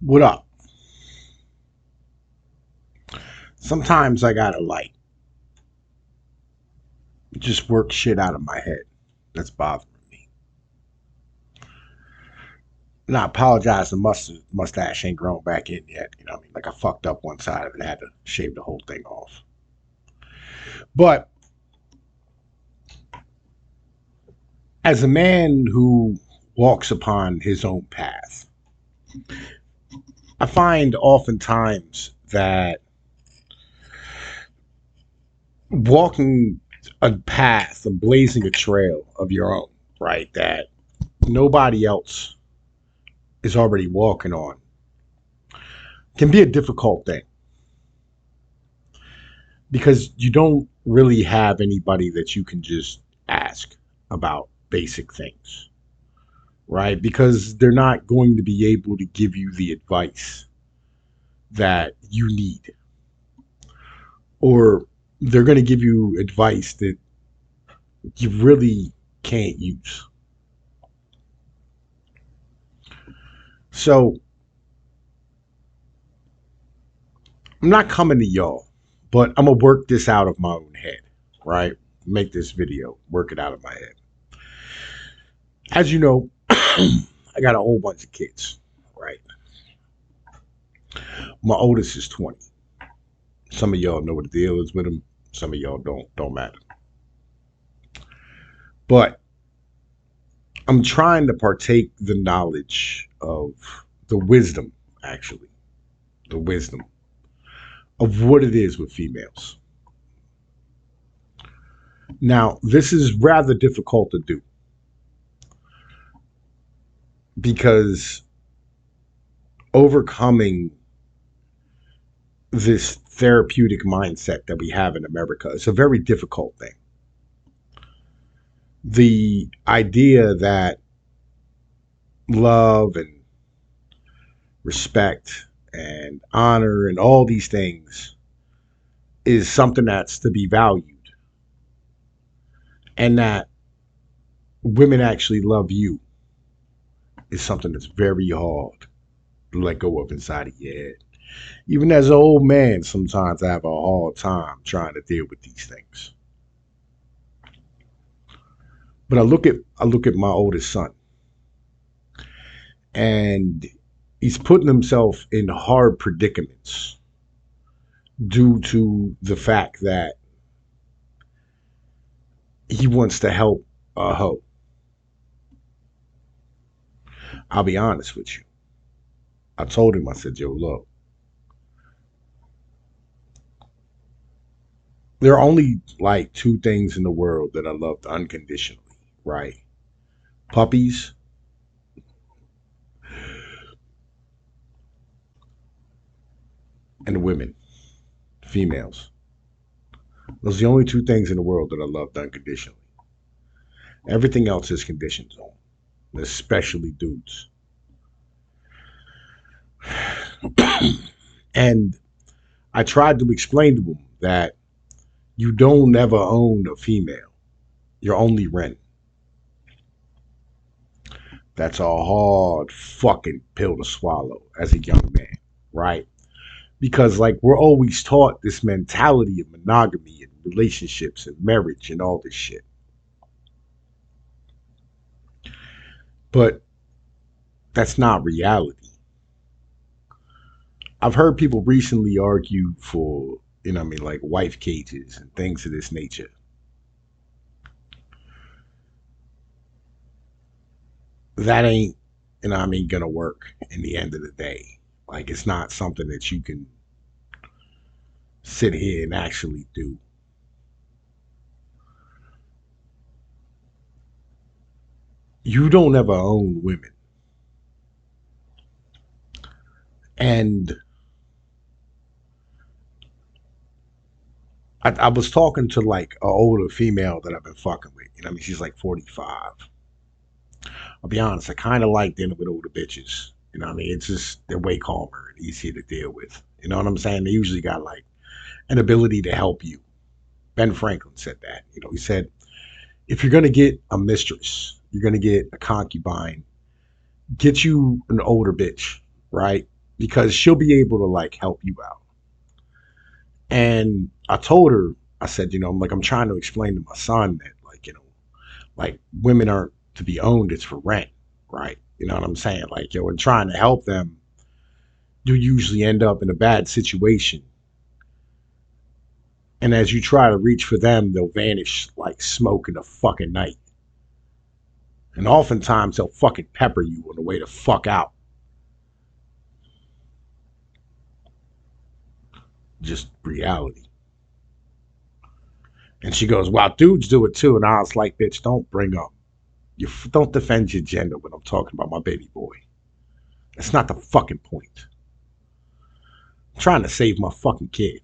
What up? Sometimes I gotta like just work shit out of my head that's bothering me. And I apologize, the mustache ain't grown back in yet. You know what I mean? Like I fucked up one side of it, I had to shave the whole thing off. But as a man who walks upon his own path, I find oftentimes that walking a path, and blazing a trail of your own, right, that nobody else is already walking on, can be a difficult thing because you don't really have anybody that you can just ask about basic things, right? Because they're not going to be able to give you the advice that you need, or they're going to give you advice that you really can't use. So I'm not coming to y'all, but I'm going to work this out of my own head, right? Make this video, work it out of my head. As you know, I got a whole bunch of kids, right? My oldest is 20. Some of y'all know what the deal is with him. Some of y'all don't. Don't matter. But I'm trying to partake the knowledge of the wisdom, actually, the wisdom of what it is with females. Now, this is rather difficult to do because overcoming this therapeutic mindset that we have in America is a very difficult thing. The idea that love and respect and honor and all these things is something that's to be valued, and that women actually love you is something that's very hard to let go of inside of your head. Even as an old man, sometimes I have a hard time trying to deal with these things. But I look at my oldest son, and he's putting himself in hard predicaments due to the fact that he wants to help a hoe. I'll be honest with you. I told him, I said, yo, look, there are only like two things in the world that I loved unconditionally, right? Puppies and women, females. Those are the only two things in the world that I loved unconditionally. Everything else is conditioned on, especially dudes. And I tried to explain to him that you don't ever own a female. You're only rent. That's a hard fucking pill to swallow as a young man, right? Because like we're always taught this mentality of monogamy and relationships and marriage and all this shit. But that's not reality. I've heard people recently argue for, what I mean, like wife cages and things of this nature. That ain't, what I mean, gonna work in the end of the day. Like it's not something that you can sit here and actually do. You don't ever own women. And I was talking to like an older female that I've been fucking with. I mean, she's like 45. I'll be honest, I kind of like dealing with older bitches. I mean, it's just, they're way calmer and easier to deal with. You know what I'm saying? They usually got like an ability to help you. Ben Franklin said that. He said, if you're going to get a mistress, you're going to get a concubine, get you an older bitch, right? because she'll be able to like help you out. And I told her, I said, I'm like, I'm trying to explain to my son that, like, like women aren't to be owned, it's for rent, right? You know what I'm saying? Like, in trying to help them, you usually end up in a bad situation. And as you try to reach for them, they'll vanish like smoke in the fucking night. And oftentimes they'll fucking pepper you on the way to fuck out. Just reality. And she goes, "Well, dudes do it too." And I was like, "Bitch, don't bring up. Don't defend your gender when I'm talking about my baby boy. That's not the fucking point. I'm trying to save my fucking kid."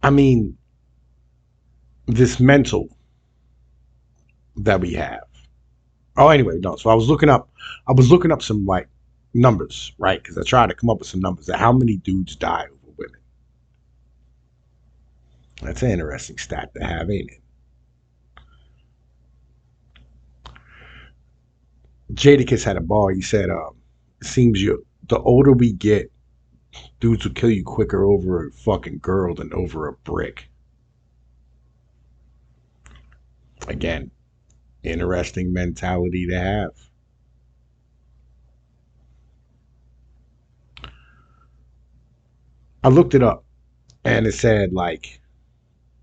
I mean, this mental that we have. Oh, anyway, no. So I was looking up some like numbers, right? Because I tried to come up with some numbers that how many dudes die over women. That's an interesting stat to have, ain't it? Jadakiss had a bar. He said, "It seems the older we get, dudes will kill you quicker over a fucking girl than over a brick." Again, interesting mentality to have. I looked it up, and it said like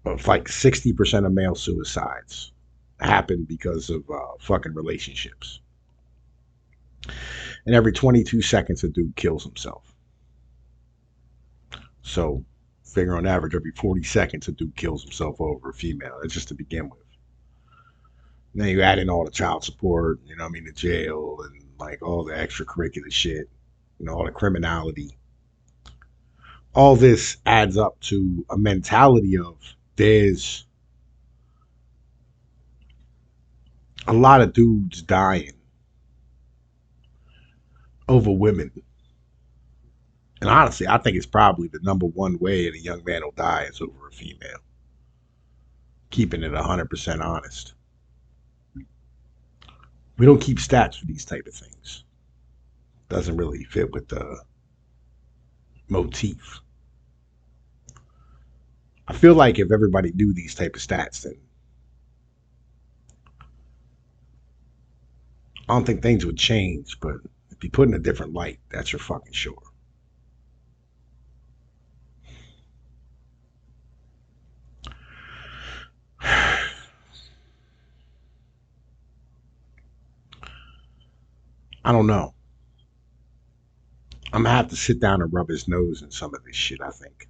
60% of male suicides happen because of fucking relationships, and every 22 seconds a dude kills himself. So, figure on average, every 40 seconds a dude kills himself over a female. That's just to begin with. And then you add in all the child support, the jail and like all the extracurricular shit, all the criminality. All this adds up to a mentality of there's a lot of dudes dying over women. And honestly, I think it's probably the number one way that a young man will die is over a female. Keeping it 100% honest. We don't keep stats for these type of things. Doesn't really fit with the motif. I feel like if everybody knew these type of stats, then I don't think things would change. But if you put in a different light, that's for fucking sure. I don't know. I'm gonna have to sit down and rub his nose in some of this shit. I think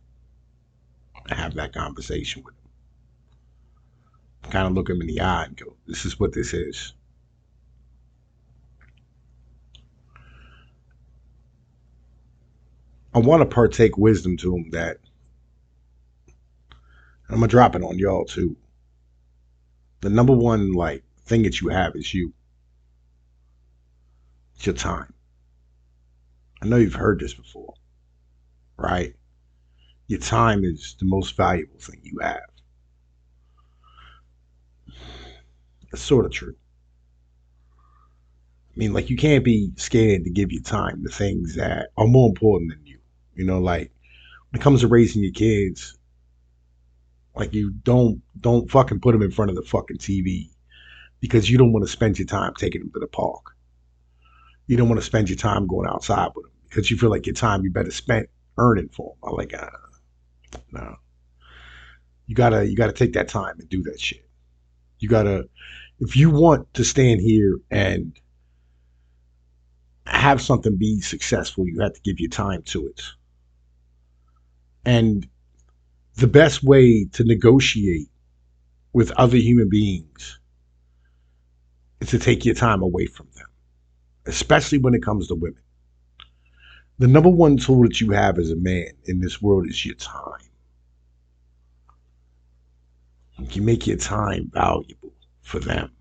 I have that conversation with him. Kind of look him in the eye and go, "This is what this is." I want to partake wisdom to him that I'm gonna drop it on y'all too. The number one like thing that you have is you. It's your time. I know you've heard this before, right? Your time is the most valuable thing you have. It's sort of true. I mean, like you can't be scared to give your time to things that are more important than you. Like when it comes to raising your kids, like you don't fucking put them in front of the fucking TV because you don't want to spend your time taking them to the park. You don't want to spend your time going outside with them because you feel like your time you better spend earning for them. I'm like, no, you gotta take that time and do that shit. You gotta if you want to stand here and have something be successful, you have to give your time to it. And the best way to negotiate with other human beings is to take your time away from them, especially when it comes to women. The number one tool that you have as a man in this world is your time. You make your time valuable for them,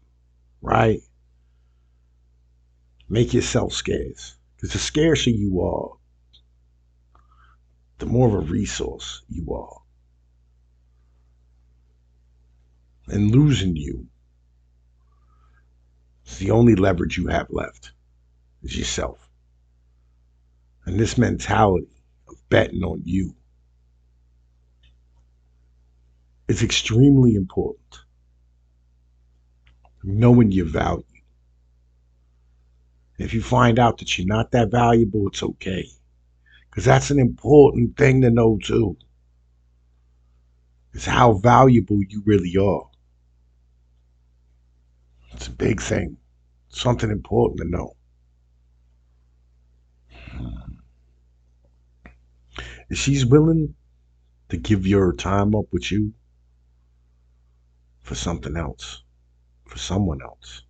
right? Make yourself scarce. Because the scarcer you are, the more of a resource you are. And losing you is the only leverage you have left, is yourself. And this mentality of betting on you is extremely important. Knowing your value. If you find out that you're not that valuable, it's okay. Because that's an important thing to know too. Is how valuable you really are. It's a big thing. Something important to know. If she's willing to give your time up with you for something else, for someone else,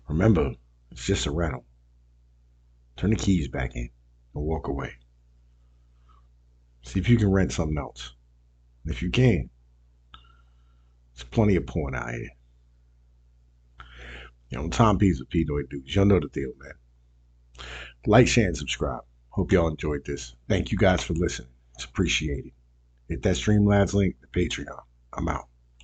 remember, it's just a rental. Turn the keys back in and walk away. See if you can rent something else. If you can, there's plenty of porn out here. Tom P's with Pnoid dudes. Y'all know the deal, man. Like, share, and subscribe. Hope y'all enjoyed this. Thank you guys for listening. It's appreciated. Hit that Streamlabs link, the Patreon. I'm out.